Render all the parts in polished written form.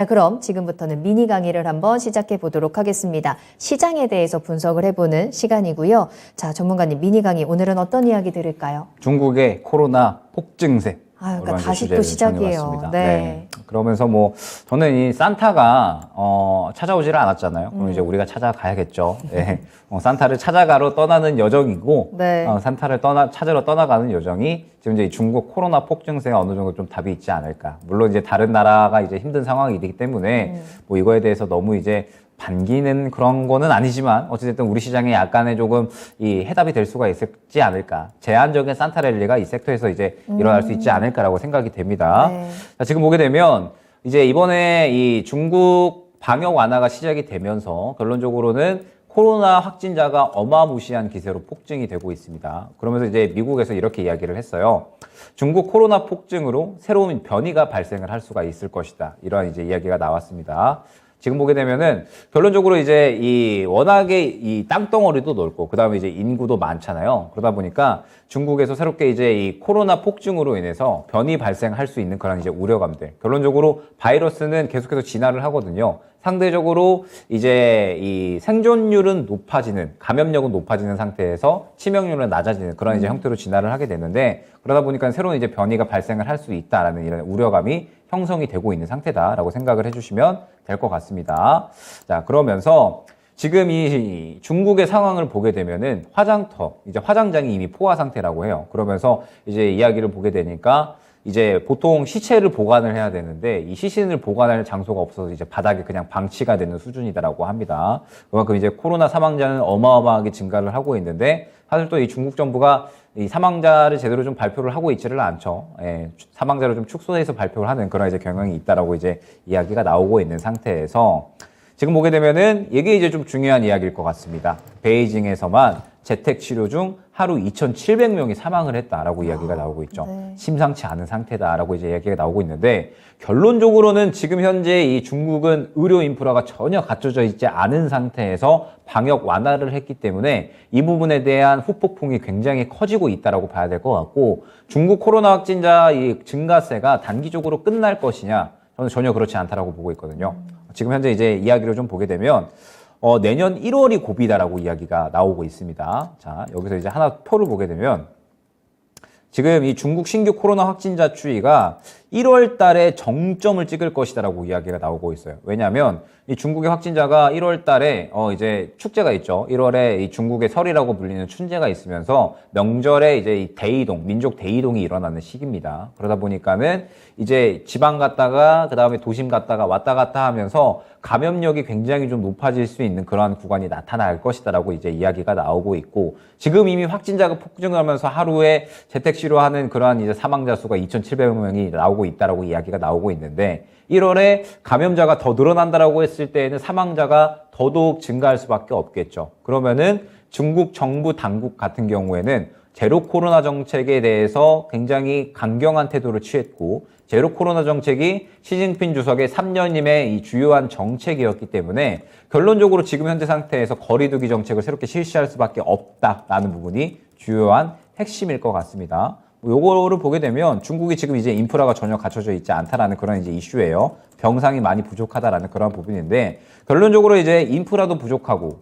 자, 그럼 지금부터는 미니 강의를 한번 시작해 보도록 하겠습니다. 시장에 대해서 분석을 해보는 시간이고요. 자, 전문가님 미니 강의 오늘은 어떤 이야기 들을까요? 중국의 코로나 폭증세. 그러니까 다시 또 시작이에요. 네. 그러면서 저는 이 산타가 찾아오지를 않았잖아요. 그럼 이제 우리가 찾아가야겠죠. 네. 산타를 찾아가러 떠나는 여정이고, 네. 산타를 찾으러 떠나가는 여정이 지금 이제 중국 코로나 폭증세가 어느 정도 좀 답이 있지 않을까. 물론 이제 다른 나라가 이제 힘든 상황이기 때문에 이거에 대해서 너무 이제 반기는 그런 거는 아니지만 어쨌든 우리 시장에 약간의 조금 이 해답이 될 수가 있지 않을까. 제한적인 산타 랠리가 이 섹터에서 이제 일어날 수 있지 않을까라고 생각이 됩니다. 네. 자, 지금 보게 되면 이제 이번에 이 중국 방역 완화가 시작이 되면서 결론적으로는 코로나 확진자가 어마무시한 기세로 폭증이 되고 있습니다. 그러면서 이제 미국에서 이렇게 이야기를 했어요. 중국 코로나 폭증으로 새로운 변이가 발생을 할 수가 있을 것이다. 이러한 이제 이야기가 나왔습니다. 지금 보게 되면은 결론적으로 이제 이 워낙에 이 땅덩어리도 넓고 그다음에 이제 인구도 많잖아요. 그러다 보니까 중국에서 새롭게 이제 이 코로나 폭증으로 인해서 변이 발생할 수 있는 그런 이제 우려감들. 결론적으로 바이러스는 계속해서 진화를 하거든요. 상대적으로 이제 이 생존율은 높아지는, 감염력은 높아지는 상태에서 치명률은 낮아지는 그런 이제 형태로 진화를 하게 되는데 그러다 보니까 새로운 이제 변이가 발생을 할 수 있다라는 이런 우려감이 형성이 되고 있는 상태다라고 생각을 해주시면 될 것 같습니다. 자, 그러면서 지금 이 중국의 상황을 보게 되면은 화장터, 이제 화장장이 이미 포화 상태라고 해요. 그러면서 이제 이야기를 보게 되니까 이제 보통 시체를 보관을 해야 되는데 이 시신을 보관할 장소가 없어서 이제 바닥에 그냥 방치가 되는 수준이다라고 합니다. 그만큼 이제 코로나 사망자는 어마어마하게 증가를 하고 있는데 사실 또 이 중국 정부가 이 사망자를 제대로 좀 발표를 하고 있지를 않죠. 예, 사망자를 좀 축소해서 발표를 하는 그런 이제 경향이 있다라고 이제 이야기가 나오고 있는 상태에서 지금 보게 되면은 이게 이제 좀 중요한 이야기일 것 같습니다. 베이징에서만 재택 치료 중 하루 2,700명이 사망을 했다라고 이야기가 나오고 있죠. 네. 심상치 않은 상태다라고 이제 이야기가 나오고 있는데 결론적으로는 지금 현재 이 중국은 의료 인프라가 전혀 갖춰져 있지 않은 상태에서 방역 완화를 했기 때문에 이 부분에 대한 후폭풍이 굉장히 커지고 있다라고 봐야 될 것 같고 중국 코로나 확진자 이 증가세가 단기적으로 끝날 것이냐 저는 전혀 그렇지 않다라고 보고 있거든요. 지금 현재 이제 이야기를 좀 보게 되면 내년 1월이 고비다라고 이야기가 나오고 있습니다. 자, 여기서 이제 하나 표를 보게 되면 지금 이 중국 신규 코로나 확진자 추이가 1월 달에 정점을 찍을 것이다라고 이야기가 나오고 있어요. 왜냐하면 이 중국의 확진자가 1월 달에 이제 축제가 있죠. 1월에 이 중국의 설이라고 불리는 춘제가 있으면서 명절에 이제 이 대이동, 민족 대이동이 일어나는 시기입니다. 그러다 보니까는 이제 지방 갔다가 그다음에 도심 갔다가 왔다 갔다 하면서 감염력이 굉장히 좀 높아질 수 있는 그러한 구간이 나타날 것이다라고 이제 이야기가 나오고 있고 지금 이미 확진자가 폭증하면서 하루에 재택 치료하는 그러한 이제 사망자 수가 2,700명이 나오고 있다라고 이야기가 나오고 있는데 1월에 감염자가 더 늘어난다라고 했을 때에는 사망자가 더더욱 증가할 수밖에 없겠죠. 그러면은 중국 정부 당국 같은 경우에는 제로 코로나 정책에 대해서 굉장히 강경한 태도를 취했고 제로 코로나 정책이 시진핑 주석의 3년임의 이 주요한 정책이었기 때문에 결론적으로 지금 현재 상태에서 거리두기 정책을 새롭게 실시할 수밖에 없다라는 부분이 주요한 핵심일 것 같습니다. 요거를 보게 되면 중국이 지금 이제 인프라가 전혀 갖춰져 있지 않다라는 그런 이제 이슈예요. 병상이 많이 부족하다라는 그런 부분인데 결론적으로 이제 인프라도 부족하고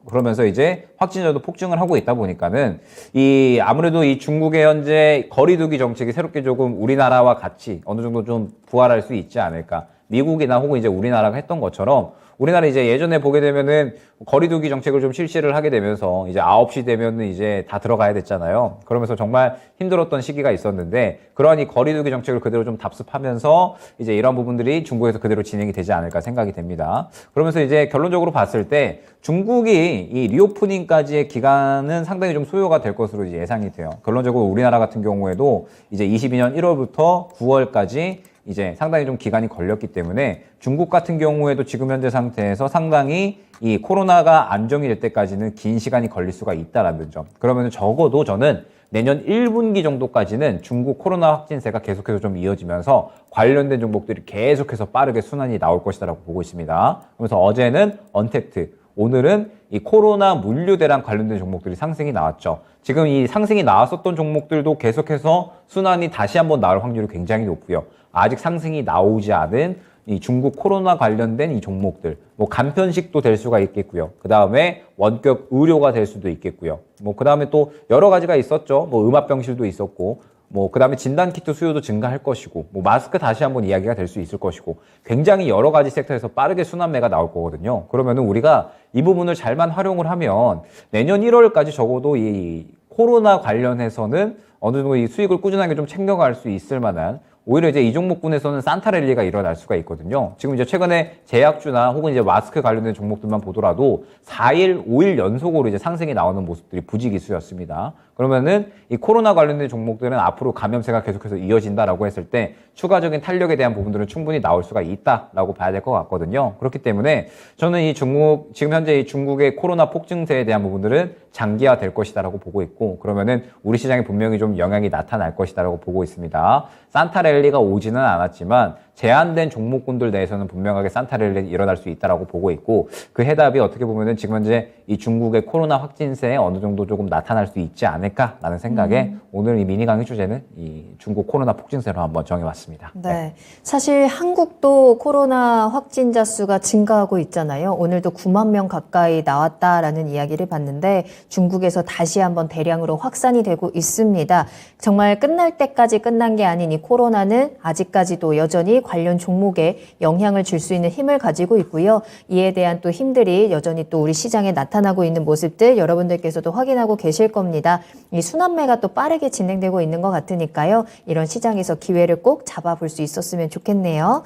그러면서 이제 확진자도 폭증을 하고 있다 보니까는 이 아무래도 이 중국의 현재 거리두기 정책이 새롭게 조금 우리나라와 같이 어느 정도 좀 부활할 수 있지 않을까. 미국이나 혹은 이제 우리나라가 했던 것처럼 우리나라 이제 예전에 보게 되면은 거리두기 정책을 좀 실시를 하게 되면서 이제 9시 되면은 이제 다 들어가야 됐잖아요. 그러면서 정말 힘들었던 시기가 있었는데 그러한 이 거리두기 정책을 그대로 좀 답습하면서 이제 이런 부분들이 중국에서 그대로 진행이 되지 않을까 생각이 됩니다. 그러면서 이제 결론적으로 봤을 때 중국이 이 리오프닝까지의 기간은 상당히 좀 소요가 될 것으로 이제 예상이 돼요. 결론적으로 우리나라 같은 경우에도 이제 22년 1월부터 9월까지 이제 상당히 좀 기간이 걸렸기 때문에 중국 같은 경우에도 지금 현재 상태에서 상당히 이 코로나가 안정이 될 때까지는 긴 시간이 걸릴 수가 있다라는 점. 그러면 적어도 저는 내년 1분기 정도까지는 중국 코로나 확진세가 계속해서 좀 이어지면서 관련된 종목들이 계속해서 빠르게 순환이 나올 것이라고 보고 있습니다. 그래서 어제는 언택트, 오늘은 이 코로나 물류대랑 관련된 종목들이 상승이 나왔죠. 지금 이 상승이 나왔었던 종목들도 계속해서 순환이 다시 한번 나올 확률이 굉장히 높고요. 아직 상승이 나오지 않은 이 중국 코로나 관련된 이 종목들, 뭐 간편식도 될 수가 있겠고요. 그 다음에 원격 의료가 될 수도 있겠고요. 뭐 그 다음에 또 여러 가지가 있었죠. 뭐 음압병실도 있었고, 뭐 그 다음에 진단키트 수요도 증가할 것이고, 뭐 마스크 다시 한번 이야기가 될 수 있을 것이고, 굉장히 여러 가지 섹터에서 빠르게 순환매가 나올 거거든요. 그러면은 우리가 이 부분을 잘만 활용을 하면 내년 1월까지 적어도 이 코로나 관련해서는 어느 정도 이 수익을 꾸준하게 좀 챙겨갈 수 있을 만한, 오히려 이제 이 종목군에서는 산타랠리가 일어날 수가 있거든요. 지금 이제 최근에 제약주나 혹은 이제 마스크 관련된 종목들만 보더라도 4일, 5일 연속으로 이제 상승이 나오는 모습들이 부지기수였습니다. 그러면은 이 코로나 관련된 종목들은 앞으로 감염세가 계속해서 이어진다라고 했을 때 추가적인 탄력에 대한 부분들은 충분히 나올 수가 있다라고 봐야 될 것 같거든요. 그렇기 때문에 저는 이 지금 현재 이 중국의 코로나 폭증세에 대한 부분들은 장기화 될 것이다라고 보고 있고, 그러면은 우리 시장에 분명히 좀 영향이 나타날 것이다라고 보고 있습니다. 산타랠리가 오지는 않았지만 제한된 종목군들 내에서는 분명하게 산타랠리 일어날 수 있다라고 보고 있고, 그 해답이 어떻게 보면은 지금 현재 이 중국의 코로나 확진세에 어느 정도 조금 나타날 수 있지 않을까라는 생각에 오늘 이 미니 강의 주제는 이 중국 코로나 폭증세로 한번 정해봤습니다. 네. 사실 한국도 코로나 확진자 수가 증가하고 있잖아요. 오늘도 9만 명 가까이 나왔다라는 이야기를 봤는데 중국에서 다시 한번 대량으로 확산이 되고 있습니다. 정말 끝날 때까지 끝난 게 아닌 이 코로나는 아직까지도 여전히 관련 종목에 영향을 줄 수 있는 힘을 가지고 있고요. 이에 대한 또 힘들이 여전히 또 우리 시장에 나타나고 있는 모습들 여러분들께서도 확인하고 계실 겁니다. 이 순환매가 또 빠르게 진행되고 있는 것 같으니까요. 이런 시장에서 기회를 꼭 잡아볼 수 있었으면 좋겠네요.